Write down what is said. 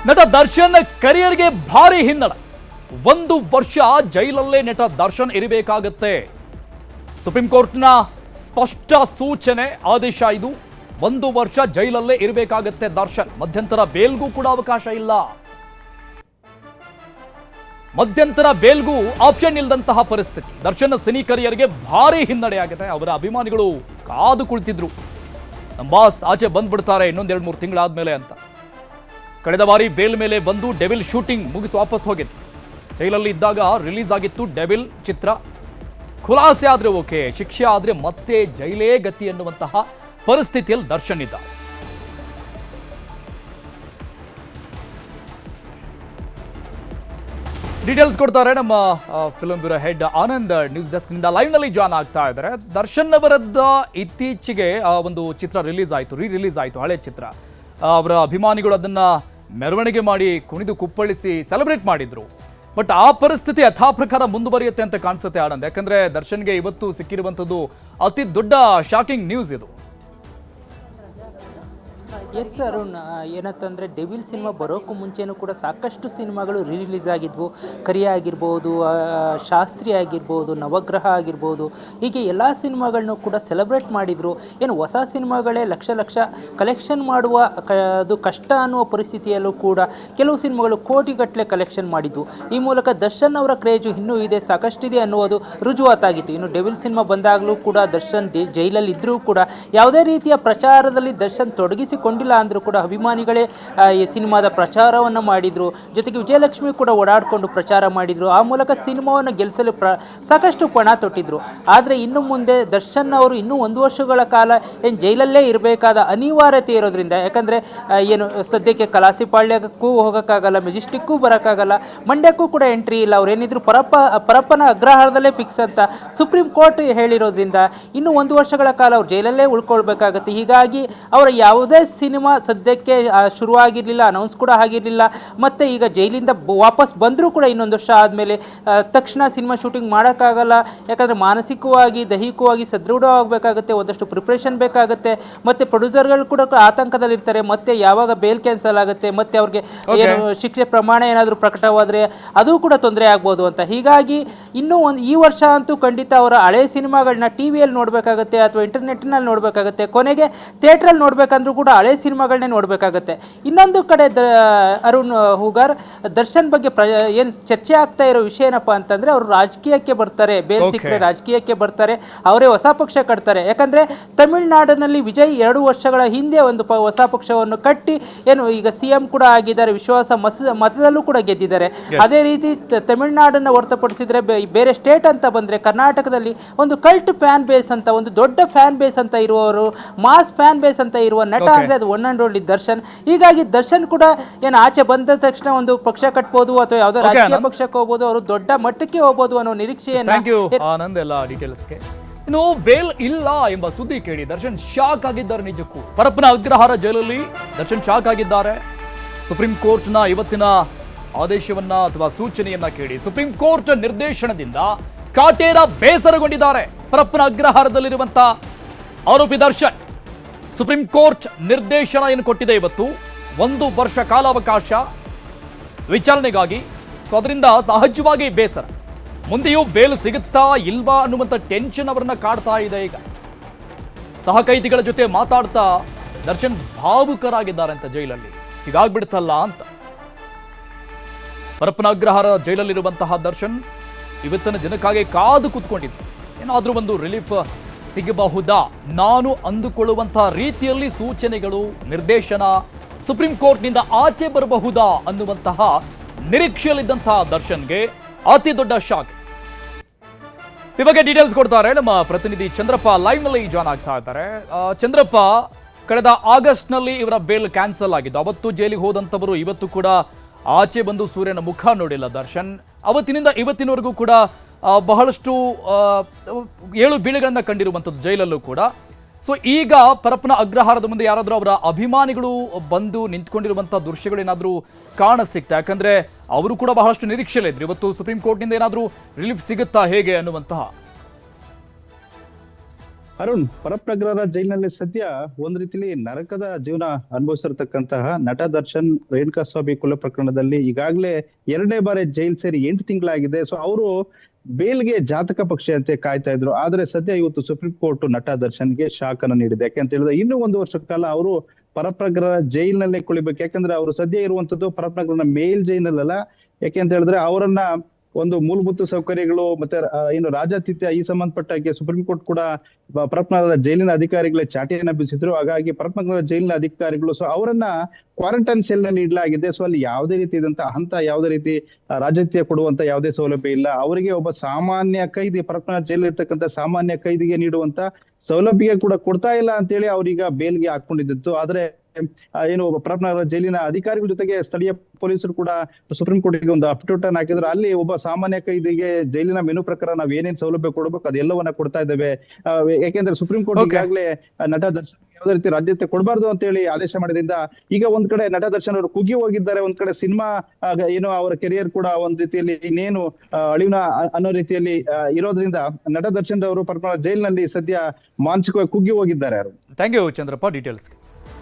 ನಟ ದರ್ಶನ್ ಕರಿಯರ್ಗೆ ಭಾರಿ ಹಿನ್ನಡೆ. 1 ವರ್ಷ ಜೈಲಲ್ಲೇ ನಟ ದರ್ಶನ್ ಇರಬೇಕಾಗತ್ತೆ. ಸುಪ್ರೀಂ ಕೋರ್ಟ್ನ ಸ್ಪಷ್ಟ ಸೂಚನೆ, ಆದೇಶ ಇದು. 1 ವರ್ಷ ಜೈಲಲ್ಲೇ ಇರಬೇಕಾಗತ್ತೆ ದರ್ಶನ್. ಮಧ್ಯಂತರ ಬೇಲ್ಗೂ ಕೂಡ ಅವಕಾಶ ಇಲ್ಲ. ಮಧ್ಯಂತರ ಬೇಲ್ಗೂ ಆಪ್ಷನ್ ಇಲ್ಲದಂತಹ ಪರಿಸ್ಥಿತಿ. ದರ್ಶನ್ ಸಿನಿ ಕರಿಯರ್ಗೆ ಭಾರಿ ಹಿನ್ನಡೆ ಆಗಿದೆ. ಅವರ ಅಭಿಮಾನಿಗಳು ಕಾದು ಕುಳಿತಿದ್ರು, ನಮ್ಮ ಬಾಸ್ ಆಚೆ ಬಂದ್ಬಿಡ್ತಾರೆ ಇನ್ನೊಂದು 2-3 ತಿಂಗಳಾದ್ಮೇಲೆ ಅಂತ. ಕಳೆದ ಬಾರಿ ಬೇಲ್ ಮೇಲೆ ಬಂದು ಡೆವಿಲ್ ಶೂಟಿಂಗ್ ಮುಗಿಸಿ ವಾಪಸ್ ಹೋಗಿತ್ತು. ಜೈಲಲ್ಲಿ ಇದ್ದಾಗ ರಿಲೀಸ್ ಆಗಿತ್ತು ಡೆವಿಲ್ ಚಿತ್ರ. ಖುಲಾಸೆ ಆದ್ರೆ ಓಕೆ, ಶಿಕ್ಷೆ ಆದ್ರೆ ಮತ್ತೆ ಜೈಲೇ ಗತಿ ಎನ್ನುವಂತಹ ಪರಿಸ್ಥಿತಿಯಲ್ಲಿ ದರ್ಶನ್ ಇದ್ದ. ಡೀಟೇಲ್ಸ್ ಕೊಡ್ತಾರೆ ನಮ್ಮ film bureau head Anand. News desk ನಿಂದ ಲೈವ್ ನಲ್ಲಿ ಜಾಯ್ನ್ ಆಗ್ತಾ ಇದ್ದಾರೆ. ದರ್ಶನ್ ಅವರದ್ದು ಇತ್ತೀಚೆಗೆ ಒಂದು ಚಿತ್ರ ರಿಲೀಸ್ ಆಯಿತು, ರಿಲೀಸ್ ಆಯಿತು, ಹಳೆ ಚಿತ್ರ. ಅವರ ಅಭಿಮಾನಿಗಳು ಅದನ್ನ ಮೆರವಣಿಗೆ ಮಾಡಿ ಕುಣಿದು ಕುಪ್ಪಳಿಸಿ ಸೆಲೆಬ್ರೇಟ್ ಮಾಡಿದ್ರು. ಬಟ್ ಆ ಪರಿಸ್ಥಿತಿ ಯಥಾ ಪ್ರಕಾರ ಮುಂದುವರಿಯುತ್ತೆ ಅಂತ ಕಾಣಿಸುತ್ತೆ ಆನಂದ್. ಯಾಕಂದ್ರೆ ದರ್ಶನ್ಗೆ ಇವತ್ತು ಸಿಕ್ಕಿರುವಂಥದ್ದು ಅತಿ ದೊಡ್ಡ ಶಾಕಿಂಗ್ ನ್ಯೂಸ್ ಇದು. ಎಸ್ ಅರುಣ್, ಏನಂತಂದರೆ ಡೆವಿಲ್ ಸಿನಿಮಾ ಬರೋಕ್ಕೂ ಮುಂಚೆನೂ ಕೂಡ ಸಾಕಷ್ಟು ಸಿನಿಮಾಗಳು ರಿಲೀಸ್ ಆಗಿದ್ವು. ಕರಿಯ ಆಗಿರ್ಬೋದು, ಶಾಸ್ತ್ರಿ ಆಗಿರ್ಬೋದು, ನವಗ್ರಹ ಆಗಿರ್ಬೋದು, ಹೀಗೆ ಎಲ್ಲ ಸಿನಿಮಾಗಳನ್ನೂ ಕೂಡ ಸೆಲೆಬ್ರೇಟ್ ಮಾಡಿದರು. ಏನು ಹೊಸ ಸಿನಿಮಾಗಳೇ ಲಕ್ಷ ಕಲೆಕ್ಷನ್ ಮಾಡುವ ಅದು ಕಷ್ಟ ಅನ್ನುವ ಪರಿಸ್ಥಿತಿಯಲ್ಲೂ ಕೂಡ ಕೆಲವು ಸಿನಿಮಾಗಳು ಕೋಟಿಗಟ್ಟಲೆ ಕಲೆಕ್ಷನ್ ಮಾಡಿದ್ವು. ಈ ಮೂಲಕ ದರ್ಶನ್ ಅವರ ಕ್ರೇಜು ಇನ್ನೂ ಇದೆ, ಸಾಕಷ್ಟಿದೆ ಅನ್ನುವುದು ರುಜುವಾತಾಗಿತ್ತು. ಇನ್ನು ಡೆವಿಲ್ ಸಿನಿಮಾ ಬಂದಾಗಲೂ ಕೂಡ ದರ್ಶನ್ ಜೈಲಲ್ಲಿ ಇದ್ದರೂ ಕೂಡ ಯಾವುದೇ ರೀತಿಯ ಪ್ರಚಾರದಲ್ಲಿ ದರ್ಶನ್ ತೊಡಗಿಸಿಕೊಂಡಿಲ್ಲ ಅಂದರೂ ಕೂಡ ಅಭಿಮಾನಿಗಳೇ ಈ ಸಿನಿಮಾದ ಪ್ರಚಾರವನ್ನು ಮಾಡಿದರು. ಜೊತೆಗೆ ವಿಜಯಲಕ್ಷ್ಮಿ ಕೂಡ ಓಡಾಡಿಕೊಂಡು ಪ್ರಚಾರ ಮಾಡಿದರು. ಆ ಮೂಲಕ ಸಿನಿಮಾವನ್ನು ಗೆಲ್ಲಿಸಲು ಸಾಕಷ್ಟು ಪಣ ತೊಟ್ಟಿದ್ರು. ಆದರೆ ಇನ್ನು ಮುಂದೆ ದರ್ಶನ್ ಅವರು ಇನ್ನೂ 1 ವರ್ಷಗಳ ಕಾಲ ಏನು ಜೈಲಲ್ಲೇ ಇರಬೇಕಾದ ಅನಿವಾರ್ಯತೆ ಇರೋದ್ರಿಂದ, ಯಾಕಂದರೆ ಏನು ಸದ್ಯಕ್ಕೆ ಕಲಾಸಿಪಾಳ್ಯಕ್ಕೂ ಹೋಗೋಕ್ಕಾಗಲ್ಲ, ಮೆಜೆಸ್ಟಿಕ್ಕೂ ಬರೋಕ್ಕಾಗಲ್ಲ, ಮಂಡ್ಯಕ್ಕೂ ಕೂಡ ಎಂಟ್ರಿ ಇಲ್ಲ. ಅವ್ರೇನಿದ್ರು ಪರಪ್ಪನ ಅಗ್ರಹಾರದಲ್ಲೇ ಫಿಕ್ಸ್ ಅಂತ ಸುಪ್ರೀಂ ಕೋರ್ಟ್ ಹೇಳಿರೋದ್ರಿಂದ ಇನ್ನು 1 ವರ್ಷಗಳ ಕಾಲ ಅವ್ರು ಜೈಲಲ್ಲೇ ಉಳ್ಕೊಳ್ಬೇಕಾಗತ್ತೆ. ಹೀಗಾಗಿ ಅವರ ಯಾವುದೇ ಸಿನಿಮಾ ಸದ್ಯಕ್ಕೆ ಶುರುವಾಗಿರಲಿಲ್ಲ, ಅನೌನ್ಸ್ ಕೂಡ ಆಗಿರಲಿಲ್ಲ. ಮತ್ತು ಈಗ ಜೈಲಿಂದ ವಾಪಸ್ ಬಂದರೂ ಕೂಡ ಇನ್ನೊಂದು ವರ್ಷ ಆದಮೇಲೆ ತಕ್ಷಣ ಸಿನಿಮಾ ಶೂಟಿಂಗ್ ಮಾಡೋಕ್ಕಾಗಲ್ಲ. ಯಾಕಂದರೆ ಮಾನಸಿಕವಾಗಿ ದೈಹಿಕವಾಗಿ ಸದೃಢವಾಗಬೇಕಾಗುತ್ತೆ, ಒಂದಷ್ಟು ಪ್ರಿಪ್ರೇಷನ್ ಬೇಕಾಗುತ್ತೆ. ಮತ್ತು ಪ್ರೊಡ್ಯೂಸರ್ಗಳು ಕೂಡ ಆತಂಕದಲ್ಲಿರ್ತಾರೆ, ಮತ್ತೆ ಯಾವಾಗ ಬೇಲ್ ಕ್ಯಾನ್ಸಲ್ ಆಗುತ್ತೆ, ಮತ್ತು ಅವ್ರಿಗೆ ಏನು ಶಿಕ್ಷೆ ಪ್ರಮಾಣ ಏನಾದರೂ ಪ್ರಕಟವಾದರೆ ಅದು ಕೂಡ ತೊಂದರೆ ಆಗ್ಬೋದು ಅಂತ. ಹೀಗಾಗಿ ಇನ್ನೂ ಈ ವರ್ಷ ಅಂತೂ ಖಂಡಿತ ಅವರ ಹಳೆ ಸಿನಿಮಾಗಳನ್ನ ಟಿ ವಿಯಲ್ಲಿ ನೋಡಬೇಕಾಗತ್ತೆ ಅಥವಾ ಇಂಟರ್ನೆಟ್ನಲ್ಲಿ ನೋಡಬೇಕಾಗತ್ತೆ. ಕೊನೆಗೆ ಥಿಯೇಟ್ರಲ್ಲಿ ನೋಡಬೇಕಂದ್ರೂ ಕೂಡ ಹಳೆ ಸಿನಿಮಾಗಳನ್ನೇ ನೋಡಬೇಕಾಗತ್ತೆ. ಇನ್ನೊಂದು ಕಡೆ ಅರುಣ್ ಹೂಗಾರ್, ದರ್ಶನ್ ಬಗ್ಗೆ ಏನು ಚರ್ಚೆ ಆಗ್ತಾ ಇರೋ ವಿಷಯ ಏನಪ್ಪ ಅಂತಂದರೆ, ಅವರು ರಾಜಕೀಯಕ್ಕೆ ಬರ್ತಾರೆ, ಬೇಲ್ ಸಿಕ್ಕರೆ ರಾಜಕೀಯಕ್ಕೆ ಬರ್ತಾರೆ, ಅವರೇ ಹೊಸ ಪಕ್ಷ ಕಟ್ತಾರೆ. ಯಾಕಂದರೆ ತಮಿಳುನಾಡಿನಲ್ಲಿ ವಿಜಯ್ 2 ವರ್ಷಗಳ ಹಿಂದೆ ಒಂದು ಹೊಸ ಪಕ್ಷವನ್ನು ಕಟ್ಟಿ ಏನು ಈಗ CM ಕೂಡ ಆಗಿದ್ದಾರೆ, ವಿಶ್ವಾಸ ಮತದಲ್ಲೂ ಕೂಡ ಗೆದ್ದಿದ್ದಾರೆ. ಅದೇ ರೀತಿ ತಮಿಳುನಾಡನ್ನು ಹೊರತುಪಡಿಸಿದರೆ ಬೇರೆ ಸ್ಟೇಟ್ ಅಂತ ಬಂದರೆ ಕರ್ನಾಟಕದಲ್ಲಿ ಒಂದು ಕಲ್ಟ್ ಫ್ಯಾನ್ ಬೇಸ್ ಅಂತ, ಒಂದು ದೊಡ್ಡ ಫ್ಯಾನ್ ಬೇಸ್ ಅಂತ ಇರುವವರು, ಮಾಸ್ ಫ್ಯಾನ್ ಬೇಸ್ ಅಂತ ಇರುವ ನಟ ಅಂದರೆ ಅದು ಒನ್ ಅಂಡ್ ಓನ್ಲಿ ದರ್ಶನ್. ಹೀಗಾಗಿ ದರ್ಶನ್ ಕೂಡ ಏನು ಆಚೆ ಬಂದ ತಕ್ಷಣ ಒಂದು ಪಕ್ಷ ಕಟ್ಬೋದು ಅಥವಾ ಯಾವುದೋ ರಾಜಕೀಯ ಪಕ್ಷಕ್ಕೆ ಹೋಗ್ಬೋದು, ಅವರು ದೊಡ್ಡ ಮಟ್ಟಕ್ಕೆ ಹೋಗ್ಬೋದು ಅನ್ನೋ ನಿರೀಕ್ಷೆಯನ್ನು. ಆನಂದ್ ಎಲ್ಲ ಡೀಟೇಲ್ಸ್ಗೆ. ಇನ್ನು ಬೇಲ್ ಇಲ್ಲ ಎಂಬ ಸುದ್ದಿ ಕೇಳಿ ದರ್ಶನ್ ಶಾಕ್ ಆಗಿದ್ದಾರೆ. ನಿಜಕ್ಕೂ ಪರಪ್ಪನ ಅಗ್ರಹಾರ ಜೈಲಲ್ಲಿ ದರ್ಶನ್ ಶಾಕ್ ಆಗಿದ್ದಾರೆ. ಸುಪ್ರೀಂ ಕೋರ್ಟ್ನ ಇವತ್ತಿನ ಆದೇಶವನ್ನ ಅಥವಾ ಸೂಚನೆಯನ್ನ ಕೇಳಿ ಸುಪ್ರೀಂ ಕೋರ್ಟ್ ನಿರ್ದೇಶನದಿಂದ ಕಾಟೇರ ಬೇಸರಗೊಂಡಿದ್ದಾರೆ. ಪರಪ್ಪನ ಅಗ್ರಹಾರದಲ್ಲಿರುವಂತ ಆರೋಪಿ ದರ್ಶನ್ ಸುಪ್ರೀಂ ಕೋರ್ಟ್ ನಿರ್ದೇಶನ ಏನು ಕೊಟ್ಟಿದೆ ಇವತ್ತು, 1 ವರ್ಷ ಕಾಲಾವಕಾಶ ವಿಚಾರಣೆಗಾಗಿ. ಸೊ ಅದರಿಂದ ಸಹಜವಾಗಿ ಬೇಸರ. ಮುಂದೆಯೂ ಬೇಲ್ ಸಿಗುತ್ತಾ ಇಲ್ವಾ ಅನ್ನುವಂಥ ಟೆನ್ಷನ್ ಅವರನ್ನ ಕಾಡ್ತಾ ಇದೆ. ಈಗ ಸಹ ಕೈದಿಗಳ ಜೊತೆ ಮಾತಾಡ್ತಾ ದರ್ಶನ್ ಭಾವುಕರಾಗಿದ್ದಾರೆ ಅಂತ ಜೈಲಲ್ಲಿ. ಹೀಗಾಗ್ಬಿಡ್ತಲ್ಲ ಅಂತ. ಪರಪ್ಪನ ಅಗ್ರಹಾರ ಜೈಲಲ್ಲಿರುವಂತಹ ದರ್ಶನ್ ಇವತ್ತಿನ ದಿನಕ್ಕಾಗಿ ಕಾದು ಕೂತ್ಕೊಂಡಿದ್ರು. ಏನಾದ್ರೂ ಒಂದು ರಿಲೀಫ್ ಸಿಗಬಹುದಾ, ನಾನು ಅಂದುಕೊಳ್ಳುವಂತಹ ರೀತಿಯಲ್ಲಿ ಸೂಚನೆಗಳು, ನಿರ್ದೇಶನ ಸುಪ್ರೀಂ ಕೋರ್ಟ್ನಿಂದ ಆಚೆ ಬರಬಹುದಾ ಅನ್ನುವಂತಹ ನಿರೀಕ್ಷೆಯಲ್ಲಿದ್ದಂತಹ ದರ್ಶನ್ಗೆ ಅತಿ ದೊಡ್ಡ ಶಾಕ್. ಈ ಬಗ್ಗೆ ಡೀಟೇಲ್ಸ್ ಕೊಡ್ತಾರೆ ನಮ್ಮ ಪ್ರತಿನಿಧಿ ಚಂದ್ರಪ್ಪ, ಲೈವ್ ನಲ್ಲಿ ಜಾಯ್ನ್ ಆಗ್ತಾ ಇದ್ದಾರೆ. ಚಂದ್ರಪ್ಪ, ಕಳೆದ ಆಗಸ್ಟ್ನಲ್ಲಿ ಇವರ ಬೇಲ್ ಕ್ಯಾನ್ಸಲ್ ಆಗಿದ್ದು. ಅವತ್ತು ಜೈಲಿಗೆ ಹೋದಂಥವರು ಇವತ್ತು ಕೂಡ ಆಚೆ ಬಂದು ಸೂರ್ಯನ ಮುಖ ನೋಡಿಲ್ಲ ದರ್ಶನ್. ಅವತ್ತಿನಿಂದ ಇವತ್ತಿನವರೆಗೂ ಕೂಡ ಬಹಳಷ್ಟು ಏಳು ಬೀಳುಗಳನ್ನ ಕಂಡಿರುವಂಥದ್ದು ಜೈಲಲ್ಲೂ ಕೂಡ. ಸೊ ಈಗ ಪರಪ್ಪನ ಅಗ್ರಹಾರದ ಮುಂದೆ ಯಾರಾದರೂ ಅವರ ಅಭಿಮಾನಿಗಳು ಬಂದು ನಿಂತ್ಕೊಂಡಿರುವಂಥ ದೃಶ್ಯಗಳೇನಾದರೂ ಕಾಣ ಸಿಗ್ತಾ? ಯಾಕಂದ್ರೆ ಅವರು ಕೂಡ ಬಹಳಷ್ಟು ನಿರೀಕ್ಷೆಯಲ್ಲಿದ್ರು, ಇವತ್ತು ಸುಪ್ರೀಂ ಕೋರ್ಟ್ನಿಂದ ಏನಾದರೂ ರಿಲೀಫ್ ಸಿಗುತ್ತಾ ಹೇಗೆ ಅನ್ನುವಂತಹ. ಅರುಣ್, ಪರಪ್ರಗ್ರಹರ ಜೈಲಿನಲ್ಲಿ ಸದ್ಯ ಒಂದ್ ರೀತಿಲಿ ನರಕದ ಜೀವನ ಅನುಭವಿಸಿರ್ತಕ್ಕಂತಹ ನಟ ದರ್ಶನ್ ರೇಣುಕಾಸ್ವಾಮಿ ಕೊಲೆ ಪ್ರಕರಣದಲ್ಲಿ ಈಗಾಗಲೇ 2ನೇ ಬಾರಿ ಜೈಲ್ ಸೇರಿ 8 ತಿಂಗಳಾಗಿದೆ. ಸೊ ಅವರು ಬೇಲ್ಗೆ ಜಾತಕ ಪಕ್ಷಿಯಂತೆ ಕಾಯ್ತಾ ಇದ್ರು. ಆದ್ರೆ ಸದ್ಯ ಇವತ್ತು ಸುಪ್ರೀಂ ಕೋರ್ಟ್ ನಟ ದರ್ಶನ್ಗೆ ಶಾಕ್ ಅನ್ನು ನೀಡಿದೆ. ಯಾಕೆಂತ ಹೇಳಿದ್ರೆ ಇನ್ನೂ 1 ವರ್ಷ ಕಾಲ ಅವರು ಪರಪ್ರಗ್ರಹ ಜೈಲಿನಲ್ಲೇ ಕುಳಿಬೇಕು. ಯಾಕಂದ್ರೆ ಅವರು ಸದ್ಯ ಇರುವಂತದ್ದು ಪರಪ್ರಗ್ರಹನ ಮೇಲ್ ಜೈಲಲ್ಲ. ಯಾಕೆಂತ ಹೇಳಿದ್ರೆ ಅವರನ್ನ ಒಂದು ಮೂಲಭೂತ ಸೌಕರ್ಯಗಳು ಮತ್ತೆ ಏನು ರಾಜಾತಿಥ್ಯ ಈ ಸಂಬಂಧಪಟ್ಟಾಗೆ ಸುಪ್ರೀಂ ಕೋರ್ಟ್ ಕೂಡ ಪರಪ್ನಗರ ಜೈಲಿನ ಅಧಿಕಾರಿಗಳೇ ಚಾಟಿಯನ್ನ ಬೀಸಿದ್ರು. ಹಾಗಾಗಿ ಪರಪ್ನಗರ ಜೈಲಿನ ಅಧಿಕಾರಿಗಳು ಸೊ ಅವರನ್ನ ಕ್ವಾರಂಟೈನ್ ಸೆಲ್ ನಲ್ಲಿ ಇಡಲಾಗಿದೆ. ಸೊ ಅಲ್ಲಿ ಯಾವುದೇ ರೀತಿ ಅಂತ ಯಾವುದೇ ರೀತಿ ರಾಜಾತಿಥ್ಯ ಕೊಡುವಂತ ಯಾವುದೇ ಸೌಲಭ್ಯ ಇಲ್ಲ. ಅವರಿಗೆ ಒಬ್ಬ ಸಾಮಾನ್ಯ ಕೈದಿ, ಪರಪ್ನಗರ ಜೈಲ್ ಇರ್ತಕ್ಕಂಥ ಸಾಮಾನ್ಯ ಕೈದಿಗೆ ನೀಡುವಂತ ಸೌಲಭ್ಯ ಕೂಡ ಕೊಡ್ತಾ ಇಲ್ಲ ಅಂತೇಳಿ ಅವ್ರೀಗ ಬೇಲ್ಗೆ ಹಾಕೊಂಡಿದ್ದು. ಆದ್ರೆ ಏನು ಪರಪ್ನಗರ ಜೈಲಿನ ಅಧಿಕಾರಿಗಳ ಜೊತೆಗೆ ಸ್ಥಳೀಯ ಪೊಲೀಸರು ಕೂಡ ಸುಪ್ರೀಂ ಕೋರ್ಟ್ಗೆ ಒಂದು ಅಫಿಡವಿಟ್ ಅನ್ನು ಹಾಕಿದ್ರು. ಅಲ್ಲಿ ಒಬ್ಬ ಸಾಮಾನ್ಯ ಕೈದಿಗೆ ಜೈಲಿನ ಮೆನು ಪ್ರಕಾರ ನಾವ್ ಏನೇನ್ ಸೌಲಭ್ಯ ಕೊಡ್ಬೇಕು ಅದೆಲ್ಲವನ್ನ ಕೊಡ್ತಾ ಇದ್ದೇವೆ. ಯಾಕೆಂದ್ರೆ ಸುಪ್ರೀಂ ಕೋರ್ಟ್ ಈಗಾಗಲೇ ನಟ ದರ್ಶನ್ ಯಾವುದೇ ರೀತಿ ರಾಜ್ಯತೆ ಕೊಡಬಾರ್ದು ಅಂತ ಹೇಳಿ ಆದೇಶ ಮಾಡಿದ್ರಿಂದ ಈಗ ಒಂದ್ ಕಡೆ ನಟ ದರ್ಶನ್ ಅವರು ಕುಗ್ಗಿ ಹೋಗಿದ್ದಾರೆ. ಒಂದ್ ಕಡೆ ಸಿನಿಮಾ ಏನು ಅವರ ಕೆರಿಯರ್ ಕೂಡ ಒಂದ್ ರೀತಿಯಲ್ಲಿ ಇನ್ನೇನು ಅಳಿವಿನ ಅನ್ನೋ ರೀತಿಯಲ್ಲಿ ಇರೋದ್ರಿಂದ ನಟ ದರ್ಶನ್ ಅವರು ಪರಪ್ನಗರ ಜೈಲಿನಲ್ಲಿ ಸದ್ಯ ಮಾನಸಿಕವಾಗಿ ಕುಗ್ಗಿ ಹೋಗಿದ್ದಾರೆ. Thank you Chandrappa details.